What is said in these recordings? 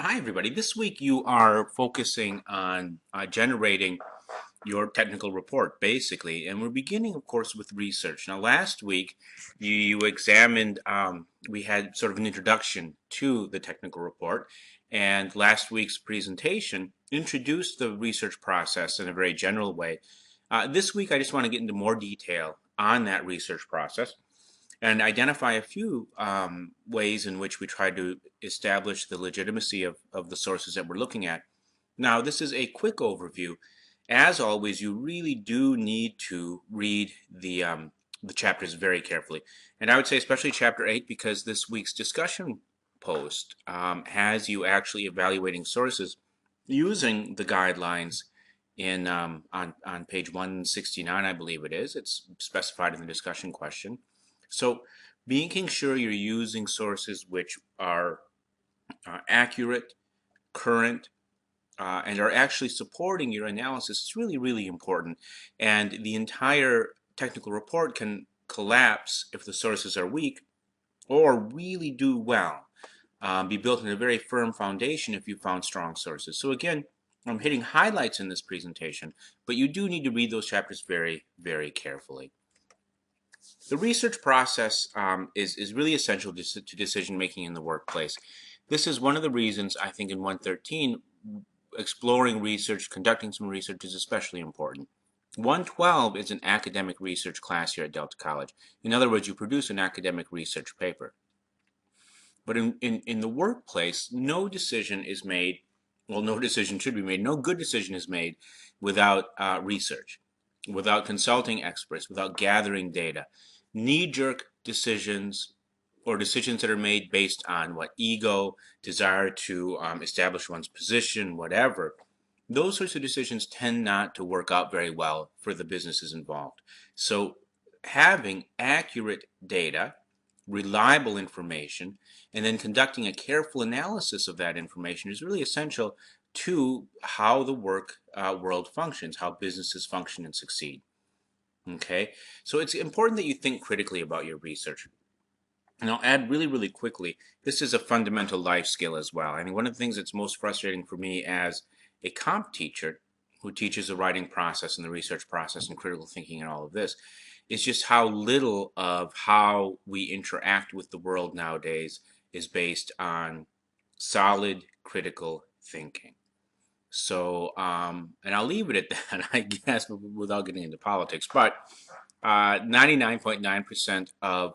Hi, everybody. This week you are focusing on generating your technical report, basically, and we're beginning, of course, with research. Now, last week you examined, we had sort of an introduction to the technical report, and last week's presentation introduced the research process in a very general way. This week I just want to get into more detail on that research process and identify a few ways in which we try to establish the legitimacy of the sources that we're looking at. Now, this is a quick overview. As always, you really do need to read the chapters very carefully. And I would say especially Chapter 8, because this week's discussion post has you actually evaluating sources using the guidelines in on page 169, I believe it is. It's specified in the discussion question. So making sure you're using sources which are accurate, current, and are actually supporting your analysis is really, really important. And the entire technical report can collapse if the sources are weak, or really do well, be built on a very firm foundation if you found strong sources. So again, I'm hitting highlights in this presentation, but you do need to read those chapters very, very carefully. The research process is really essential to decision making in the workplace. This is one of the reasons I think in 113 exploring research, conducting some research is especially important. 112 is an academic research class here at Delta College. In other words, you produce an academic research paper. But in the workplace, no decision is made, well, no decision should be made, no good decision is made without research, without consulting experts, without gathering data. Knee-jerk decisions or decisions that are made based on what ego, desire to establish one's position, whatever, those sorts of decisions tend not to work out very well for the businesses involved. So having accurate data, reliable information, and then conducting a careful analysis of that information is really essential to how the world functions, how businesses function and succeed. Okay, so it's important that you think critically about your research. And I'll add really, really quickly, this is a fundamental life skill as well. I mean, one of the things that's most frustrating for me as a comp teacher who teaches the writing process and the research process and critical thinking and all of this is just how little of how we interact with the world nowadays is based on solid critical thinking. So, and I'll leave it at that, I guess, without getting into politics. But 99.9% of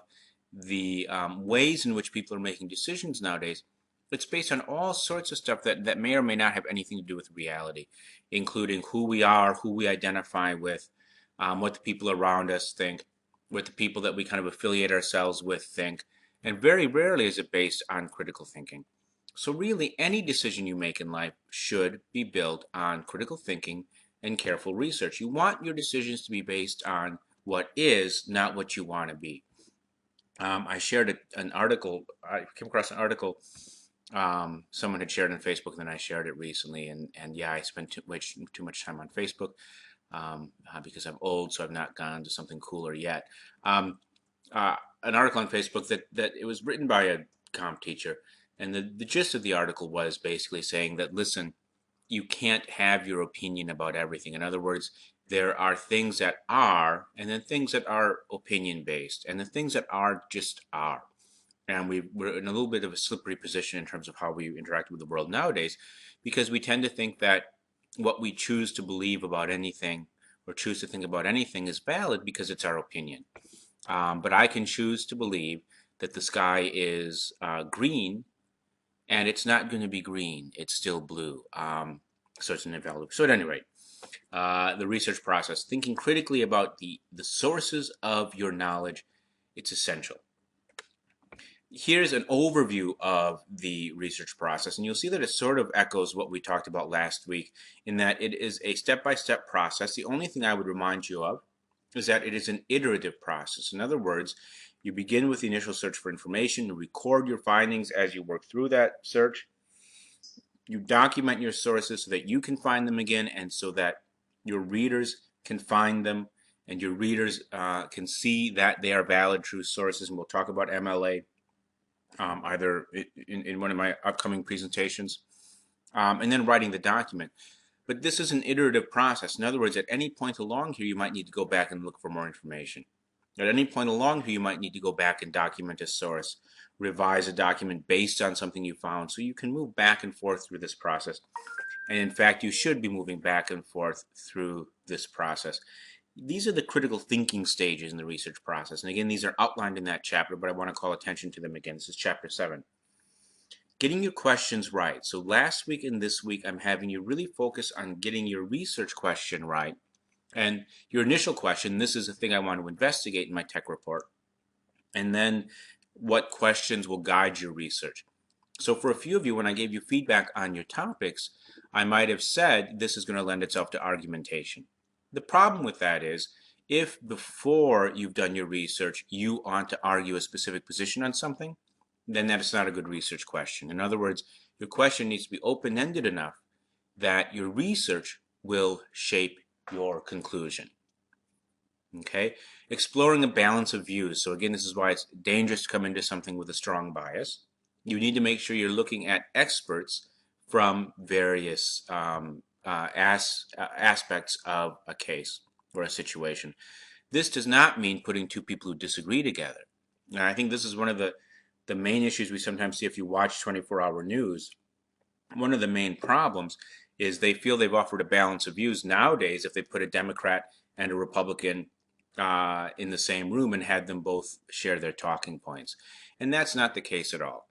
the ways in which people are making decisions nowadays, it's based on all sorts of stuff that may or may not have anything to do with reality, including who we are, who we identify with, what the people around us think, what the people that we kind of affiliate ourselves with think, and very rarely is it based on critical thinking. So really, any decision you make in life should be built on critical thinking and careful research. You want your decisions to be based on what is, not what you want to be. I shared an article. I came across an article someone had shared on Facebook, and then I shared it recently. And yeah, I spent too much time on Facebook because I'm old, so I've not gone to something cooler yet. An article on Facebook that it was written by a comp teacher, and the gist of the article was basically saying that, listen, you can't have your opinion about everything. In other words, there are things that are, and then things that are opinion based, and the things that are just are. And we're in a little bit of a slippery position in terms of how we interact with the world nowadays, because we tend to think that what we choose to believe about anything or choose to think about anything is valid because it's our opinion. But I can choose to believe that the sky is green, and it's not going to be green. It's still blue. So it's an invalid. So at any rate, the research process, thinking critically about the sources of your knowledge, it's essential. Here's an overview of the research process, and you'll see that it sort of echoes what we talked about last week in that it is a step-by-step process. The only thing I would remind you of is that it is an iterative process. In other words, you begin with the initial search for information, you record your findings as you work through that search, you document your sources so that you can find them again and so that your readers can find them and your readers can see that they are valid, true sources. And we'll talk about MLA either in one of my upcoming presentations and then writing the document. But this is an iterative process. In other words, at any point along here, you might need to go back and look for more information. At any point along here, you might need to go back and document a source, revise a document based on something you found. So you can move back and forth through this process. And in fact, you should be moving back and forth through this process. These are the critical thinking stages in the research process. And again, these are outlined in that chapter, but I want to call attention to them again. This is chapter 7. Getting your questions right. So last week and this week, I'm having you really focus on getting your research question right. And your initial question, this is the thing I want to investigate in my tech report. And then what questions will guide your research. So for a few of you, when I gave you feedback on your topics, I might have said this is going to lend itself to argumentation. The problem with that is, if before you've done your research, you want to argue a specific position on something, then that is not a good research question. In other words, your question needs to be open-ended enough that your research will shape your conclusion. Okay? Exploring a balance of views. So again, this is why it's dangerous to come into something with a strong bias. You need to make sure you're looking at experts from various aspects of a case or a situation. This does not mean putting two people who disagree together. And I think this is one of the main issues we sometimes see if you watch 24-hour news. One of the main problems is they feel they've offered a balance of views nowadays if they put a Democrat and a Republican in the same room and had them both share their talking points. And that's not the case at all.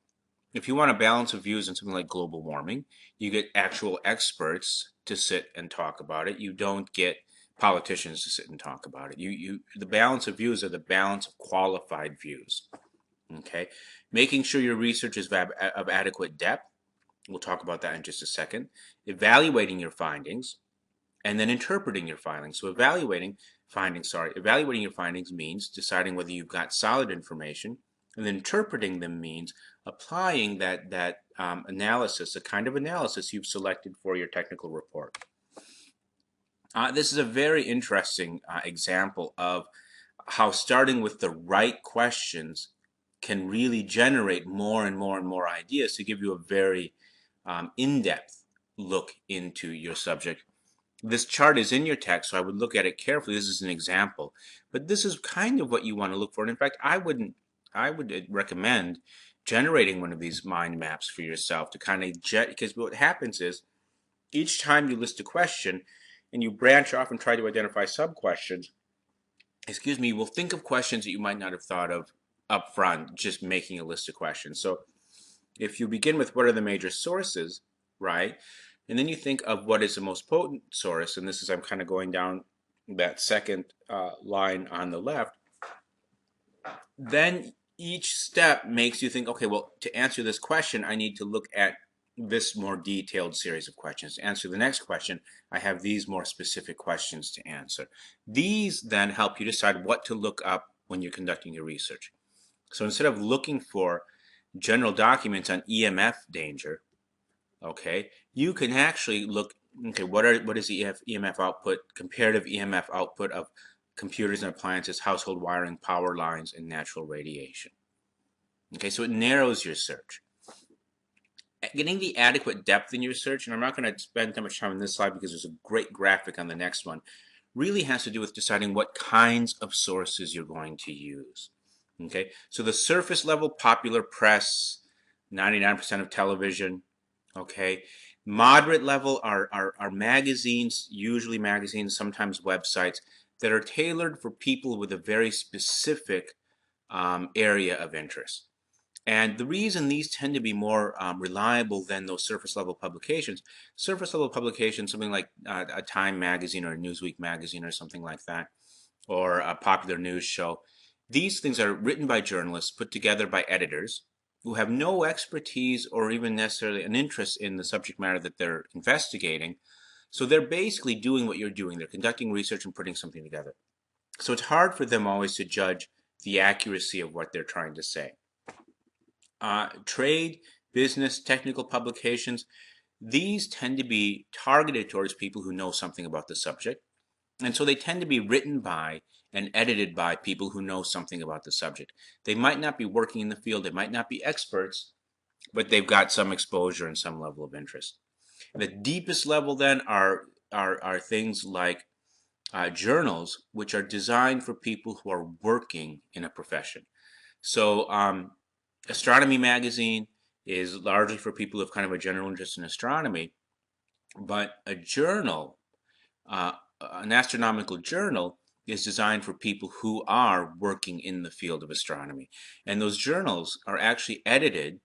If you want a balance of views on something like global warming, you get actual experts to sit and talk about it. You don't get politicians to sit and talk about it. The balance of views are the balance of qualified views. Okay, making sure your research is of adequate depth. We'll talk about that in just a second. Evaluating your findings, and then interpreting your findings. So evaluating your findings means deciding whether you've got solid information, and then interpreting them means applying that analysis, the kind of analysis you've selected for your technical report. This is a very interesting example of how starting with the right questions can really generate more and more and more ideas to give you a very in-depth look into your subject. This chart is in your text, so I would look at it carefully. This is an example, but this is kind of what you want to look for. And in fact, I would recommend generating one of these mind maps for yourself to kind of because what happens is each time you list a question and you branch off and try to identify sub-questions, you will think of questions that you might not have thought of up front, just making a list of questions. So if you begin with what are the major sources, right? And then you think of what is the most potent source, and this is, I'm kind of going down that second line on the left, then each step makes you think, okay, well, to answer this question, I need to look at this more detailed series of questions. To answer the next question, I have these more specific questions to answer. These then help you decide what to look up when you're conducting your research. So instead of looking for general documents on EMF danger, okay, you can actually look, okay, what is the EMF output, comparative EMF output of computers and appliances, household wiring, power lines, and natural radiation. Okay, so it narrows your search. Getting the adequate depth in your search, and I'm not going to spend too much time on this slide because there's a great graphic on the next one, really has to do with deciding what kinds of sources you're going to use. Okay, so the surface level popular press, 99% of television, okay, moderate level are magazines, usually magazines, sometimes websites, that are tailored for people with a very specific area of interest. And the reason these tend to be more reliable than those surface level publications, something like a Time magazine or a Newsweek magazine or something like that, or a popular news show, these things are written by journalists, put together by editors who have no expertise or even necessarily an interest in the subject matter that they're investigating. So they're basically doing what you're doing. They're conducting research and putting something together. So it's hard for them always to judge the accuracy of what they're trying to say. Trade, business, technical publications, these tend to be targeted towards people who know something about the subject. And so they tend to be written by and edited by people who know something about the subject. They might not be working in the field, they might not be experts, but they've got some exposure and some level of interest. The deepest level then are things like journals, which are designed for people who are working in a profession. So astronomy magazine is largely for people who have kind of a general interest in astronomy, but a journal, an astronomical journal, is designed for people who are working in the field of astronomy. And those journals are actually edited,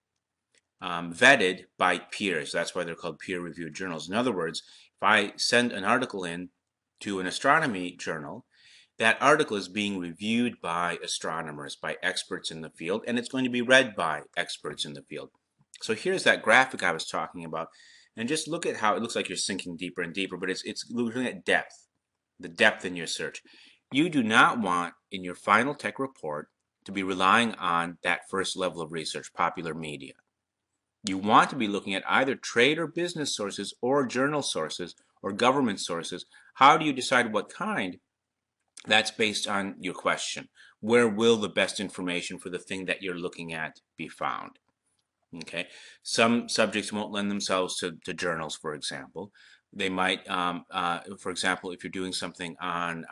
vetted by peers. That's why they're called peer-reviewed journals. In other words, if I send an article in to an astronomy journal, that article is being reviewed by astronomers, by experts in the field, and it's going to be read by experts in the field. So here's that graphic I was talking about. And just look at how it looks like you're sinking deeper and deeper, but it's looking at depth, the depth in your search. You do not want in your final tech report to be relying on that first level of research, popular media. You want to be looking at either trade or business sources or journal sources or government sources. How do you decide what kind? That's based on your question. Where will the best information for the thing that you're looking at be found? Okay. Some subjects won't lend themselves to journals, for example. They might, for example, if you're doing something on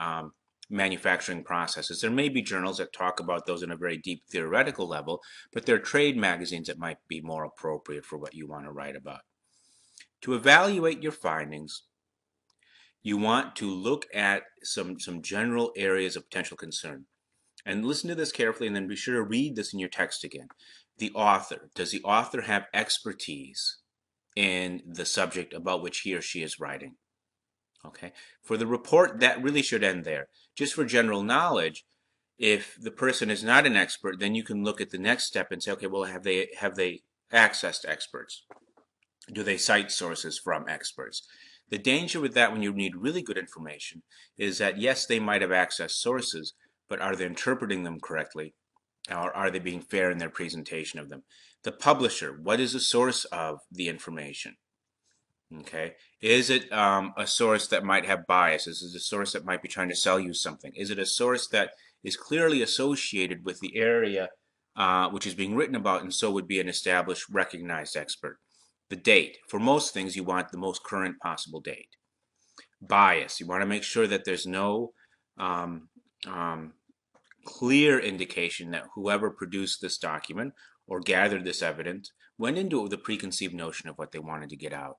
manufacturing processes, there may be journals that talk about those in a very deep theoretical level, but there are trade magazines that might be more appropriate for what you want to write about. To evaluate your findings, you want to look at some general areas of potential concern. And listen to this carefully, and then be sure to read this in your text again. The author. Does the author have expertise in the subject about which he or she is writing? Okay. For the report, that really should end there. Just for general knowledge, if the person is not an expert, then you can look at the next step and say, okay, well, have they accessed experts? Do they cite sources from experts? The danger with that when you need really good information is that, yes, they might have accessed sources, but are they interpreting them correctly? Or are they being fair in their presentation of them? The publisher, what is the source of the information? Okay. Is it a source that might have biases? Is it a source that might be trying to sell you something? Is it a source that is clearly associated with the area which is being written about and so would be an established, recognized expert? The date. For most things, you want the most current possible date. Bias. You want to make sure that there's no um, um, clear indication that whoever produced this document or gathered this evidence went into it with a preconceived notion of what they wanted to get out.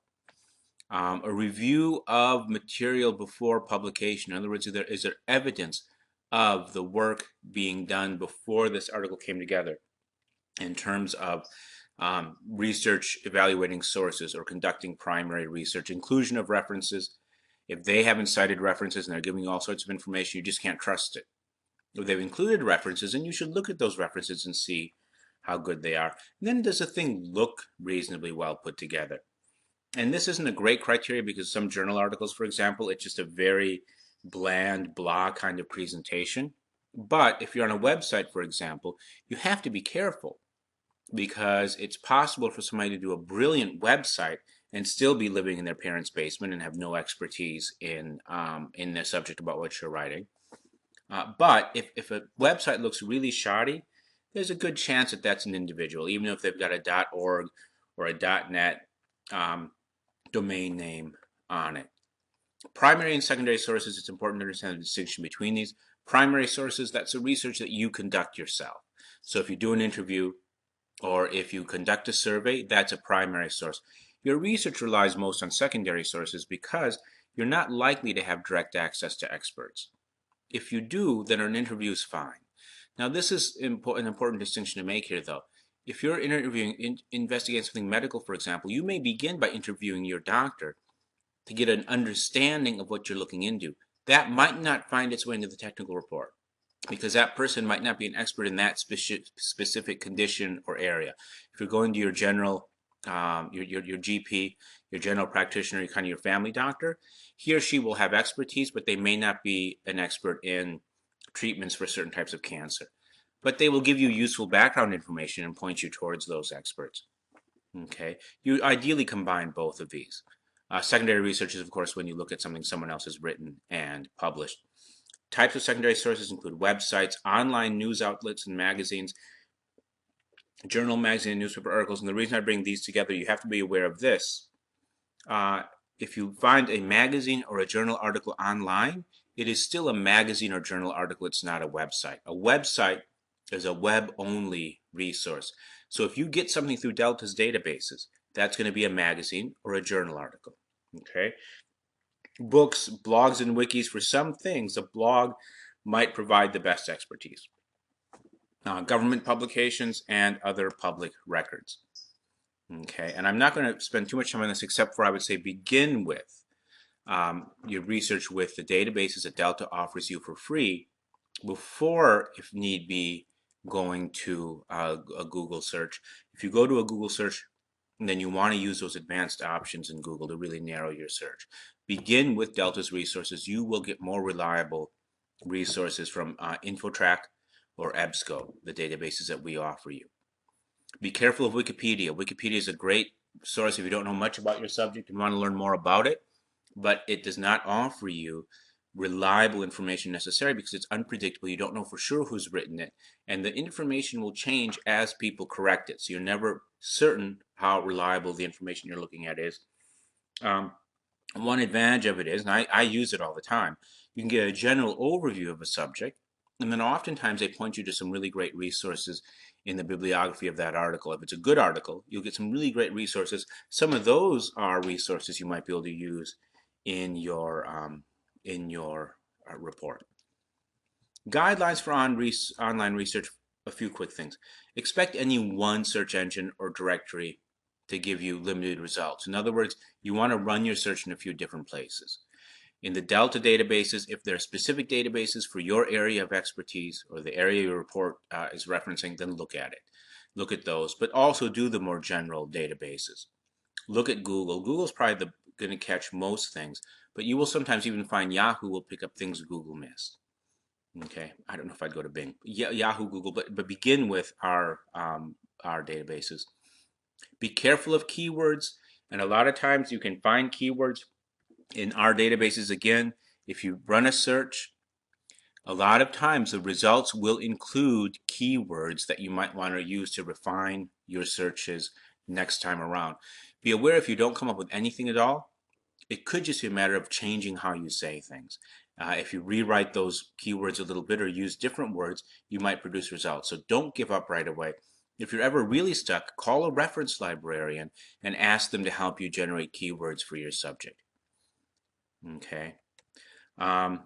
A review of material before publication. In other words, is there evidence of the work being done before this article came together in terms of research evaluating sources or conducting primary research, inclusion of references. If they haven't cited references and they're giving you all sorts of information, you just can't trust it. If they've included references, and you should look at those references and see how good they are. And then does the thing look reasonably well put together? And this isn't a great criteria because some journal articles, for example, it's just a very bland, blah kind of presentation. But if you're on a website, for example, you have to be careful because it's possible for somebody to do a brilliant website and still be living in their parents' basement and have no expertise in the subject about what you're writing. But if a website looks really shoddy, there's a good chance that that's an individual, even if they've got a .org or a .net domain name on it. Primary and secondary sources, it's important to understand the distinction between these. Primary sources, that's the research that you conduct yourself. So if you do an interview, or if you conduct a survey, that's a primary source. Your research relies most on secondary sources because you're not likely to have direct access to experts. If you do, then an interview is fine. Now, this is an important distinction to make here, though. If you're investigating something medical, for example, you may begin by interviewing your doctor to get an understanding of what you're looking into. That might not find its way into the technical report, because that person might not be an expert in that specific condition or area. If you're going to your general, your GP, your general practitioner, kind of your family doctor, he or she will have expertise, but they may not be an expert in treatments for certain types of cancer. But they will give you useful background information and point you towards those experts. Okay, you ideally combine both of these. Secondary research is, of course, when you look at something someone else has written and published. Types of secondary sources include websites, online news outlets and magazines, journal, magazine, and newspaper articles. And the reason I bring these together, you have to be aware of this. if you find a magazine or a journal article online, it is still a magazine or journal article. It's not a website. A website is a web-only resource. So if you get something through Delta's databases, that's going to be a magazine or a journal article. Okay. Books, blogs, and wikis, for some things, a blog might provide the best expertise. Government publications and other public records. Okay, and I'm not going to spend too much time on this except for I would say begin with your research with the databases that Delta offers you for free before, if need be, going to a Google search. If you go to a Google search, then you want to use those advanced options in Google to really narrow your search. Begin with Delta's resources. You will get more reliable resources from InfoTrack or EBSCO, the databases that we offer you. Be careful of Wikipedia. Wikipedia is a great source if you don't know much about your subject and want to learn more about it, but it does not offer you reliable information necessary because it's unpredictable. You don't know for sure who's written it, and the information will change as people correct it. So you're never certain how reliable the information you're looking at is. One advantage of it is, and I use it all the time, you can get a general overview of a subject, and then oftentimes they point you to some really great resources in the bibliography of that article. If it's a good article, you'll get some really great resources. Some of those are resources you might be able to use in your report. Guidelines for online research, a few quick things. Expect any one search engine or directory to give you limited results. In other words, you want to run your search in a few different places. In the Delta databases, if there are specific databases for your area of expertise or the area your report is referencing, then look at it. Look at those, but also do the more general databases. Look at Google. Google's probably going to catch most things, but you will sometimes even find Yahoo will pick up things Google missed. Okay, I don't know if I'd go to Bing. Yahoo, Google, but begin with our databases. Be careful of keywords, and a lot of times you can find keywords in our databases. Again, if you run a search, a lot of times the results will include keywords that you might want to use to refine your searches next time around. Be aware if you don't come up with anything at all, it could just be a matter of changing how you say things. If you rewrite those keywords a little bit or use different words, you might produce results. So don't give up right away. If you're ever really stuck, call a reference librarian and ask them to help you generate keywords for your subject. Okay. I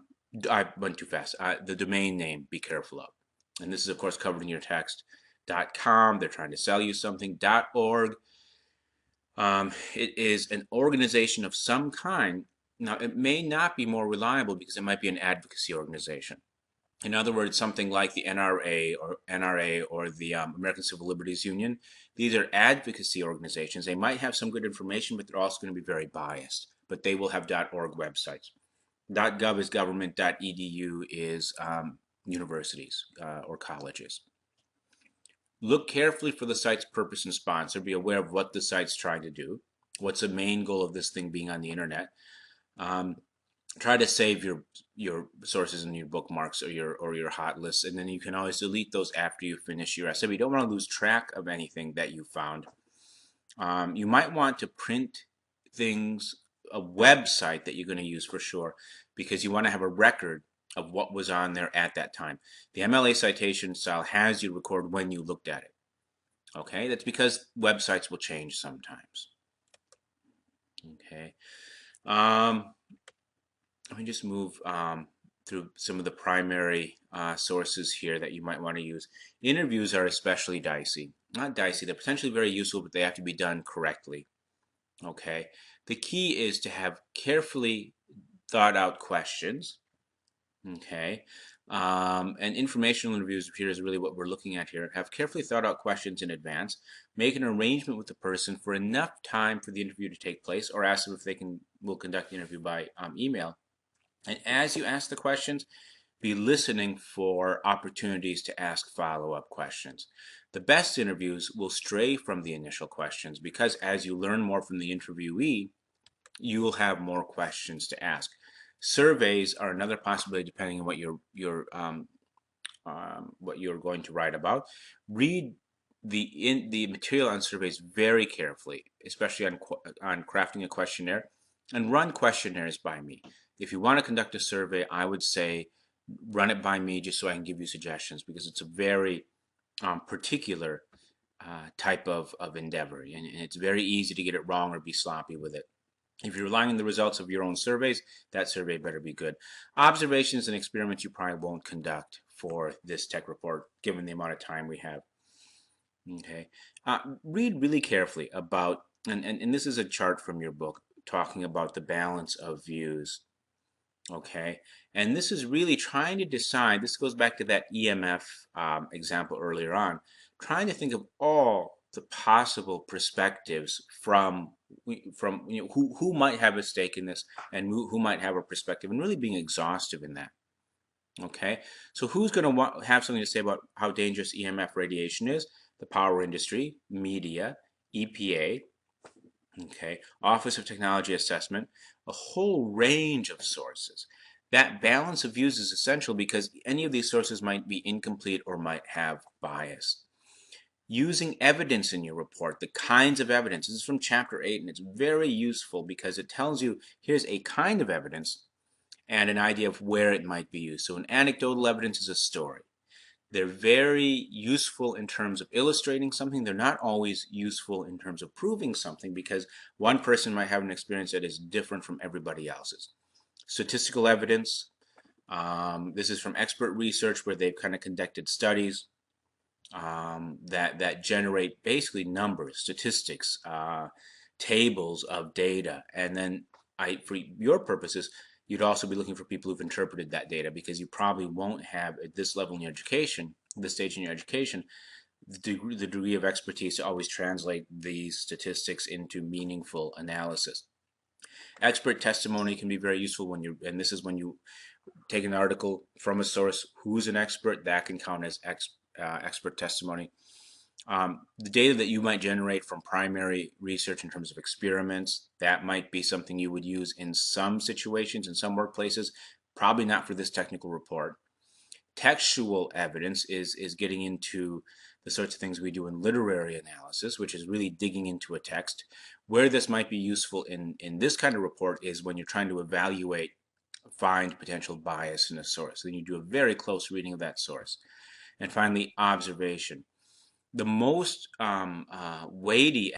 went too fast. The domain name, be careful of. And this is, of course, covered in your text. .com, they're trying to sell you something. .org, it is an organization of some kind. Now, it may not be more reliable because it might be an advocacy organization. In other words, something like the NRA or the American Civil Liberties Union. These are advocacy organizations. They might have some good information, but they're also going to be very biased. But they will have .org websites. .gov is government. .edu is universities or colleges. Look carefully for the site's purpose and sponsor. Be aware of what the site's trying to do. What's the main goal of this thing being on the internet? Try to save your sources and your bookmarks or your hot lists, and then you can always delete those after you finish your essay. You don't want to lose track of anything that you found. You might want to print things, a website that you're going to use for sure, because you want to have a record of what was on there at that time. The MLA citation style has you record when you looked at it. Okay, that's because websites will change sometimes. Okay. Let me just move through some of the primary sources here that you might want to use. Interviews are especially dicey. Not dicey, they're potentially very useful, but they have to be done correctly. Okay. The key is to have carefully thought out questions. Okay. And informational interviews here is really what we're looking at here. Have carefully thought out questions in advance. Make an arrangement with the person for enough time for the interview to take place, or ask them if they will conduct the interview by email. And as you ask the questions, be listening for opportunities to ask follow-up questions. The best interviews will stray from the initial questions because as you learn more from the interviewee, you will have more questions to ask. Surveys are another possibility depending on what you're going to write about. Read the material on surveys very carefully, especially on crafting a questionnaire, and run questionnaires by me. If you want to conduct a survey, I would say run it by me just so I can give you suggestions, because it's a very particular type of endeavor, and it's very easy to get it wrong or be sloppy with it. If you're relying on the results of your own surveys, that survey better be good. Observations and experiments you probably won't conduct for this tech report, given the amount of time we have. Okay. Read really carefully about, and this is a chart from your book talking about the balance of views. Okay. And this is really trying to decide, this goes back to that EMF example earlier on, trying to think of all the possible perspectives from who might have a stake in this, and who might have a perspective, and really being exhaustive in that. Okay, so who's going to have something to say about how dangerous EMF radiation is? The power industry, media, EPA, okay, Office of Technology Assessment, a whole range of sources. That balance of views is essential because any of these sources might be incomplete or might have bias. Using evidence in your report, the kinds of evidence. This is from chapter 8, and it's very useful because it tells you here's a kind of evidence and an idea of where it might be used. So an anecdotal evidence is a story. They're very useful in terms of illustrating something. They're not always useful in terms of proving something, because one person might have an experience that is different from everybody else's. Statistical evidence. This is from expert research where they've kind of conducted studies that generate basically numbers, statistics, tables of data, and then for your purposes, you'd also be looking for people who've interpreted that data, because you probably won't have at this level in your education, this stage in your education, the degree of expertise to always translate these statistics into meaningful analysis. Expert testimony can be very useful when you, and this is when you take an article from a source who's an expert, that can count as expert testimony. The data that you might generate from primary research in terms of experiments, that might be something you would use in some situations, in some workplaces, probably not for this technical report. Textual evidence is getting into the sorts of things we do in literary analysis, which is really digging into a text. Where this might be useful in this kind of report is when you're trying to evaluate, find potential bias in a source. Then you do a very close reading of that source. And finally, observation. The most weighty